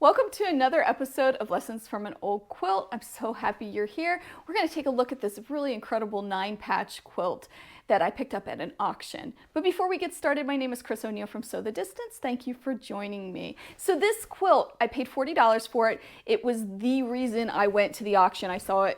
Welcome to another episode of Lessons from an Old Quilt. I'm so happy you're here. We're going to take a look at this really incredible 9-patch quilt that I picked up at an auction. But before we get started, my name is Chris O'Neill from Sew the Distance. Thank you for joining me. So this quilt, I paid $40 for it. It was the reason I went to the auction. I saw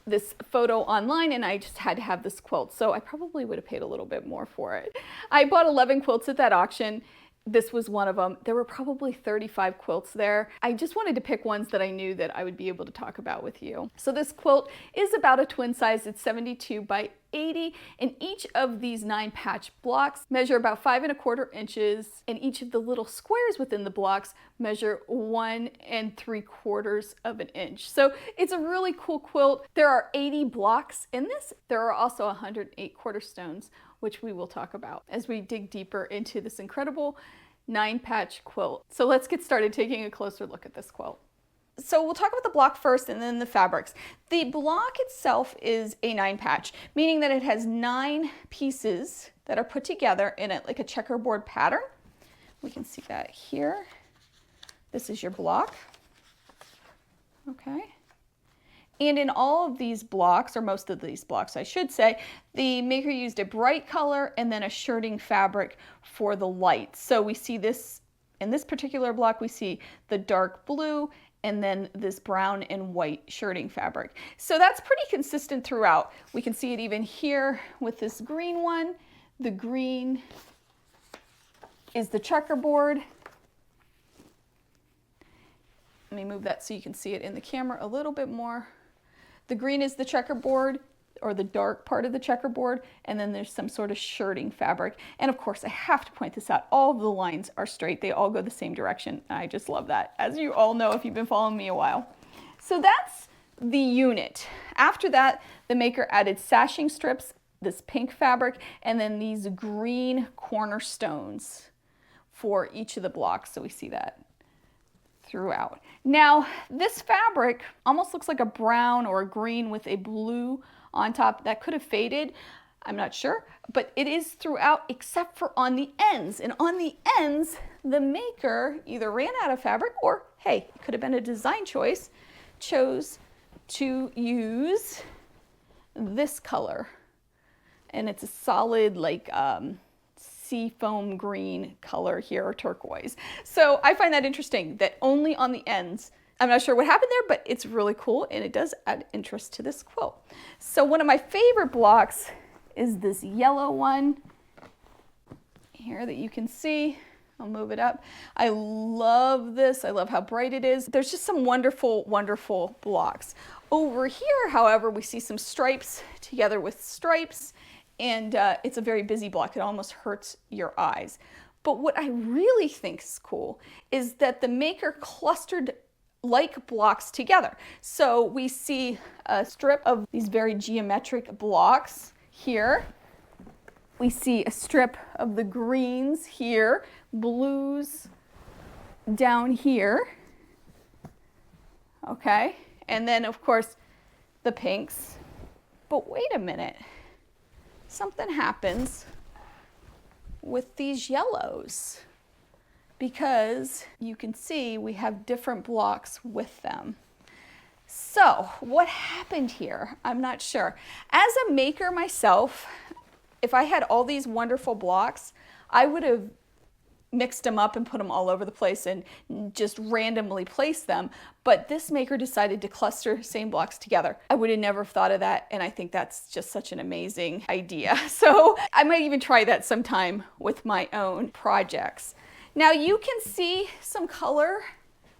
this photo online and I just had to have this quilt. So I probably would have paid a little bit more for it. I bought 11 quilts at that auction. This was one of them. There were probably 35 quilts there. I just wanted to pick ones that I knew that I would be able to talk about with you. So this quilt is about a twin size. It's 72 by 80, and each of these 9-patch blocks measure about 5¼ inches, and each of the little squares within the blocks measure 1 3/4 inch. So it's a really cool quilt. There are 80 blocks in this. There are also 108 quarter stones, which we will talk about as we dig deeper into this incredible 9-patch quilt. So let's get started taking a closer look at this quilt. So we'll talk about the block first and then the fabrics. The block itself is a 9-patch, meaning that it has 9 pieces that are put together in it like a checkerboard pattern. We can see that here. This is your block. Okay. And in all of these blocks, or most of these blocks I should say, the maker used a bright color and then a shirting fabric for the light. So we see this, in this particular block, we see the dark blue and then this brown and white shirting fabric. So that's pretty consistent throughout. We can see it even here with this green one. The green is the checkerboard. Let me move that so you can see it in the camera a little bit more. The green is the checkerboard, or the dark part of the checkerboard, and then there's some sort of shirting fabric. And of course, I have to point this out, all of the lines are straight. They all go the same direction. I just love that, as you all know if you've been following me a while. So that's the unit. After that, the maker added sashing strips, this pink fabric, and then these green cornerstones for each of the blocks. So we see that throughout. Now, this fabric almost looks like a brown or a green with a blue on top. That could have faded, I'm not sure, but it is throughout except for on the ends. And on the ends, the maker either ran out of fabric or, hey, it could have been a design choice, chose to use this color. And it's a solid like seafoam green color here, or turquoise. So I find that interesting that only on the ends. I'm not sure what happened there, but it's really cool and it does add interest to this quilt. So one of my favorite blocks is this yellow one here that you can see. I'll move it up. I love this. I love how bright it is. There's just some wonderful, wonderful blocks. Over here, however, we see some stripes together with stripes, and it's a very busy block. It almost hurts your eyes. But what I really think is cool is that the maker clustered like blocks together. So we see a strip of these very geometric blocks here. We see a strip of the greens here, blues down here. Okay, and then of course the pinks. But wait a minute. Something happens with these yellows because you can see we have different blocks with them. So what happened here? I'm not sure. As a maker myself, if I had all these wonderful blocks, I would have mixed them up and put them all over the place and just randomly place them. But this maker decided to cluster same blocks together. I would have never thought of that, and I think that's just such an amazing idea. So I might even try that sometime with my own projects. Now you can see some color,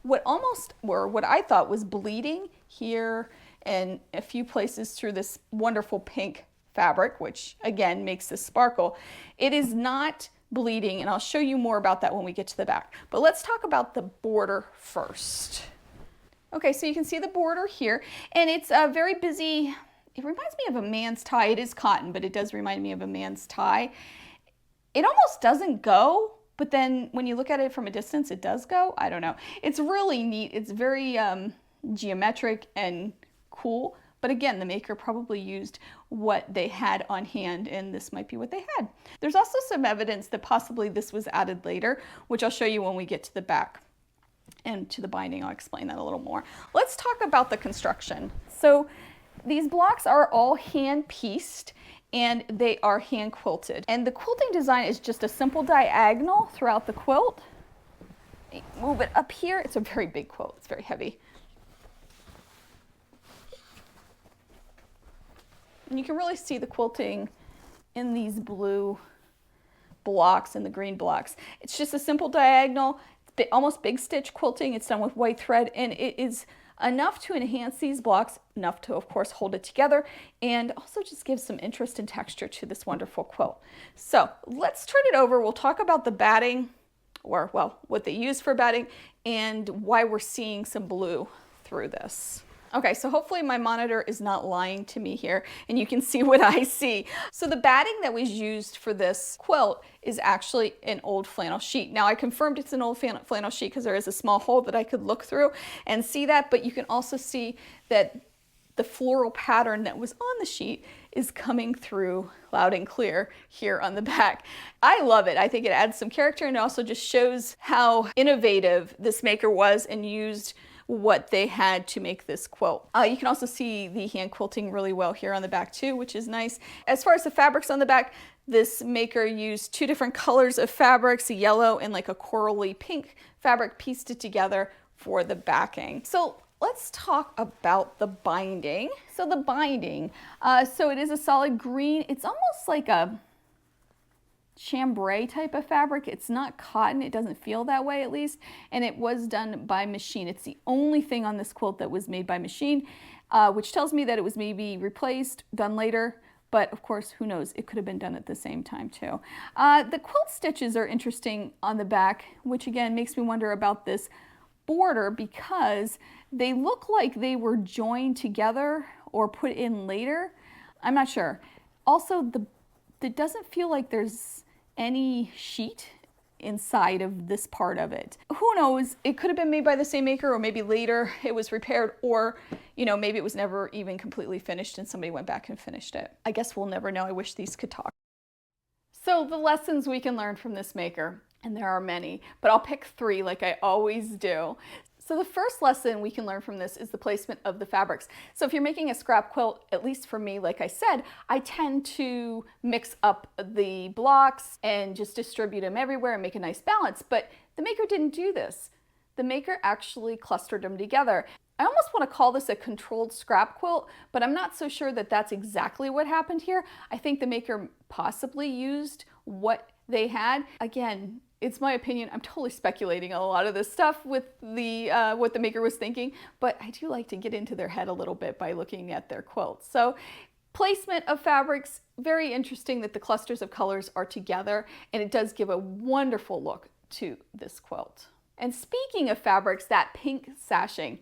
what I thought was bleeding here and a few places through this wonderful pink fabric, which again makes this sparkle. It is not bleeding, and I'll show you more about that when we get to the back. But let's talk about the border first. Okay, so you can see the border here, and it's a very busy, it reminds me of a man's tie. It is cotton, but it does remind me of a man's tie. It almost doesn't go, but then when you look at it from a distance, it does go. I don't know. It's really neat. It's very geometric and cool. But again, the maker probably used what they had on hand, and this might be what they had. There's also some evidence that possibly this was added later, which I'll show you when we get to the back. And to the binding, I'll explain that a little more. Let's talk about the construction. So these blocks are all hand pieced and they are hand quilted. And the quilting design is just a simple diagonal throughout the quilt. Move it up here. It's a very big quilt. It's very heavy. And you can really see the quilting in these blue blocks and the green blocks. It's just a simple diagonal, almost big stitch quilting. It's done with white thread, and it is enough to enhance these blocks, enough to, of course, hold it together, and also just give some interest and texture to this wonderful quilt. So let's turn it over. We'll talk about the batting, or, well, what they use for batting, and why we're seeing some blue through this. Okay, so hopefully my monitor is not lying to me here and you can see what I see. So the batting that was used for this quilt is actually an old flannel sheet. Now I confirmed it's an old flannel sheet because there is a small hole that I could look through and see that, but you can also see that the floral pattern that was on the sheet is coming through loud and clear here on the back. I love it. I think it adds some character and it also just shows how innovative this maker was and used what they had to make this quilt. You can also see the hand quilting really well here on the back too, which is nice. As far as the fabrics on the back, this maker used two different colors of fabrics, a yellow and like a corally pink fabric, pieced it together for the backing. So let's talk about the binding. So the binding, so it is a solid green. It's almost like a chambray type of fabric. It's not cotton. It doesn't feel that way, at least. And it was done by machine. It's the only thing on this quilt that was made by machine, which tells me that it was maybe replaced, done later. But of course, who knows? It could have been done at the same time too. The quilt stitches are interesting on the back, which again makes me wonder about this border because they look like they were joined together or put in later. I'm not sure. Also, it doesn't feel like there's any sheet inside of this part of it. Who knows? It could have been made by the same maker, or maybe later it was repaired, or maybe it was never even completely finished and somebody went back and finished it. I guess we'll never know. I wish these could talk. So the lessons we can learn from this maker, and there are many, but I'll pick three like I always do. So the first lesson we can learn from this is the placement of the fabrics. So if you're making a scrap quilt, at least for me, like I said, I tend to mix up the blocks and just distribute them everywhere and make a nice balance. But the maker didn't do this. The maker actually clustered them together. I almost want to call this a controlled scrap quilt, but I'm not so sure that that's exactly what happened here. I think the maker possibly used what they had. Again, it's my opinion. I'm totally speculating on a lot of this stuff with the what the maker was thinking, but I do like to get into their head a little bit by looking at their quilts. So placement of fabrics, very interesting that the clusters of colors are together, and it does give a wonderful look to this quilt. And speaking of fabrics, that pink sashing,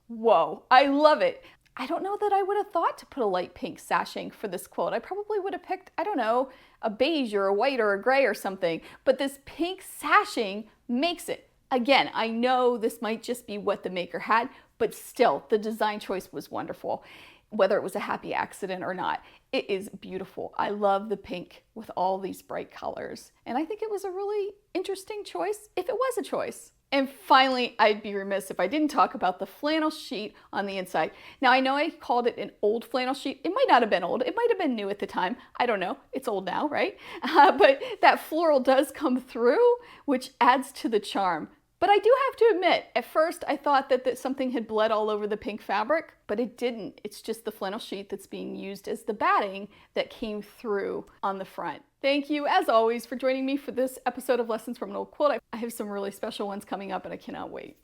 whoa, I love it. I don't know that I would have thought to put a light pink sashing for this quilt. I probably would have picked, I don't know, a beige or a white or a gray or something, but this pink sashing makes it. Again, I know this might just be what the maker had, but still, the design choice was wonderful. Whether it was a happy accident or not, it is beautiful. I love the pink with all these bright colors, and I think it was a really interesting choice, if it was a choice. And finally, I'd be remiss if I didn't talk about the flannel sheet on the inside. Now, I know I called it an old flannel sheet. It might not have been old. It might have been new at the time. I don't know. It's old now, right? But that floral does come through, which adds to the charm. But I do have to admit, at first I thought that something had bled all over the pink fabric, but it didn't. It's just the flannel sheet that's being used as the batting that came through on the front. Thank you, as always, for joining me for this episode of Lessons from an Old Quilt. I have some really special ones coming up and I cannot wait.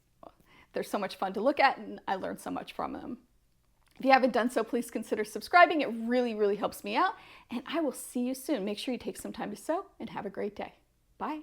They're so much fun to look at and I learned so much from them. If you haven't done so, please consider subscribing. It really, really helps me out. And I will see you soon. Make sure you take some time to sew and have a great day. Bye.